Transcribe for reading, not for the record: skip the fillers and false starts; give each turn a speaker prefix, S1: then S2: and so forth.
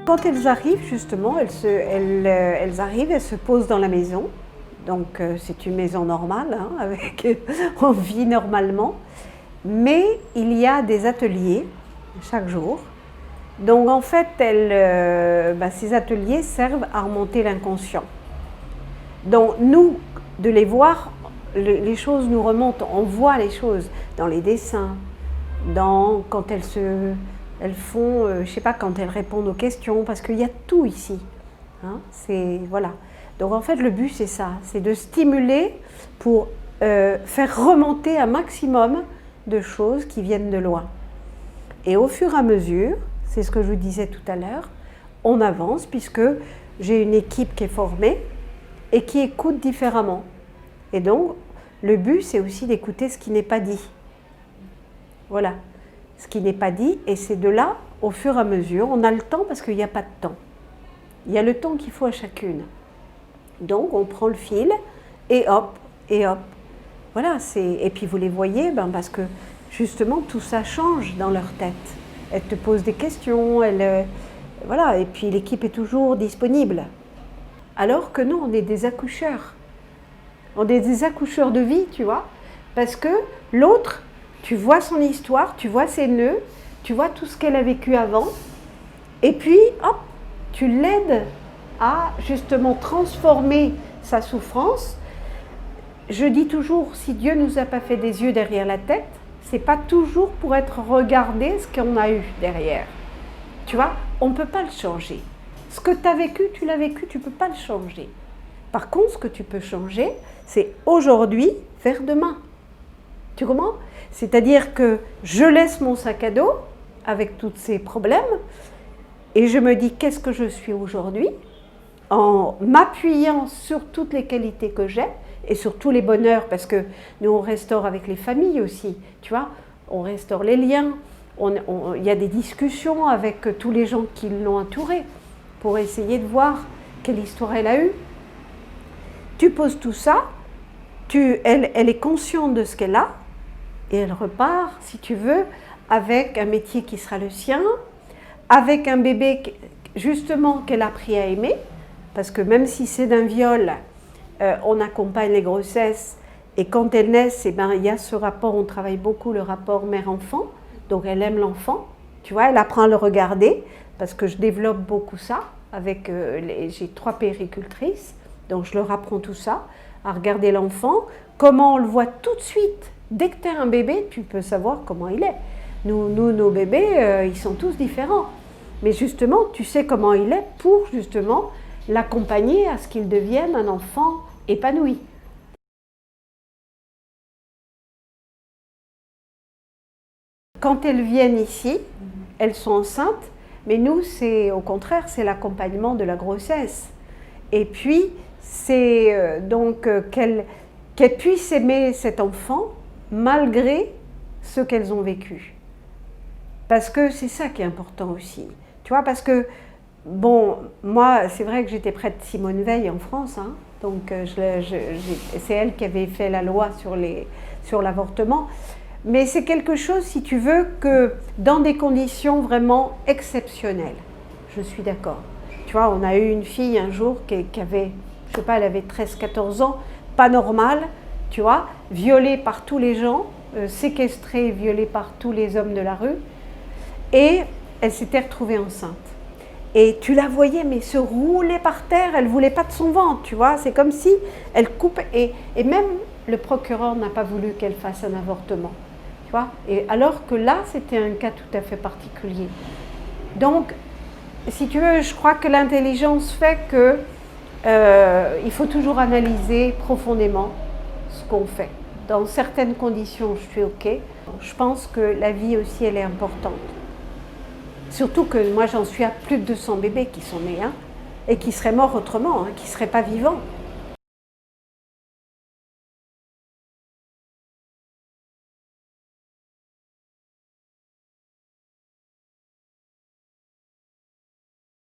S1: Quand elles arrivent, justement, elles arrivent, elles se posent dans la maison. Donc c'est une maison normale, hein, on vit normalement. Mais il y a des ateliers chaque jour. Donc en fait, ces ateliers servent à remonter l'inconscient. Donc nous, de les voir, les choses nous remontent, on voit les choses dans les dessins, quand elles font, je sais pas, quand elles répondent aux questions, parce qu'il y a tout ici. Hein, voilà. Donc en fait, le but c'est ça, c'est de stimuler pour faire remonter un maximum de choses qui viennent de loin. Et au fur et à mesure, c'est ce que je vous disais tout à l'heure, on avance puisque j'ai une équipe qui est formée et qui écoute différemment. Et donc, le but, c'est aussi d'écouter ce qui n'est pas dit. Voilà, ce qui n'est pas dit, et c'est de là, au fur et à mesure, on a le temps parce qu'il n'y a pas de temps. Il y a le temps qu'il faut à chacune. Donc, on prend le fil, et hop, et hop. Voilà, et puis vous les voyez, parce que justement, tout ça change dans leur tête. Elles te posent des questions, voilà, et puis l'équipe est toujours disponible. Alors que nous, on est des accoucheurs. On est des accoucheurs de vie, tu vois, parce que l'autre, tu vois son histoire, tu vois ses nœuds, tu vois tout ce qu'elle a vécu avant, et puis, hop, tu l'aides à justement transformer sa souffrance. Je dis toujours, si Dieu ne nous a pas fait des yeux derrière la tête, c'est pas toujours pour être regardé ce qu'on a eu derrière. Tu vois, on ne peut pas le changer. Ce que tu as vécu, tu l'as vécu, tu ne peux pas le changer. Par contre, ce que tu peux changer, c'est aujourd'hui vers demain. Tu comprends? C'est-à-dire que je laisse mon sac à dos avec tous ces problèmes et je me dis qu'est-ce que je suis aujourd'hui en m'appuyant sur toutes les qualités que j'ai et sur tous les bonheurs, parce que nous on restaure avec les familles aussi, tu vois, on restaure les liens, il y a des discussions avec tous les gens qui l'ont entourée pour essayer de voir quelle histoire elle a eue. Tu poses tout ça, elle est consciente de ce qu'elle a et elle repart, si tu veux, avec un métier qui sera le sien, avec un bébé justement qu'elle a appris à aimer, parce que même si c'est d'un viol, on accompagne les grossesses et quand elles naissent, il y a ce rapport, on travaille beaucoup le rapport mère-enfant, donc elle aime l'enfant, tu vois, elle apprend à le regarder, parce que je développe beaucoup ça, j'ai 3 puéricultrices, donc je leur apprends tout ça, à regarder l'enfant, comment on le voit tout de suite. Dès que tu as un bébé, tu peux savoir comment il est. Nous nos bébés, ils sont tous différents. Mais justement, tu sais comment il est pour justement l'accompagner à ce qu'il devienne un enfant épanoui. Quand elles viennent ici, elles sont enceintes, mais nous, au contraire, c'est l'accompagnement de la grossesse. Et puis, c'est qu'elles puissent aimer cet enfant malgré ce qu'elles ont vécu. Parce que c'est ça qui est important aussi. Tu vois, parce que, bon, moi, c'est vrai que j'étais près de Simone Veil en France, hein, donc c'est elle qui avait fait la loi sur l'avortement. Mais c'est quelque chose, si tu veux, que dans des conditions vraiment exceptionnelles. Je suis d'accord. Tu vois, on a eu une fille un jour qui avait, je sais pas, elle avait 13-14 ans, pas normale, tu vois, violée par tous les gens, séquestrée, violée par tous les hommes de la rue, et elle s'était retrouvée enceinte. Et tu la voyais, mais se rouler par terre, elle ne voulait pas de son ventre, tu vois, c'est comme si elle coupe, et même le procureur n'a pas voulu qu'elle fasse un avortement, tu vois, et alors que là, c'était un cas tout à fait particulier. Donc, si tu veux, je crois que l'intelligence fait que il faut toujours analyser profondément ce qu'on fait. Dans certaines conditions, je suis OK. Je pense que la vie aussi, elle est importante. Surtout que moi, j'en suis à plus de 200 bébés qui sont nés, hein, et qui seraient morts autrement, hein, qui ne seraient pas vivants.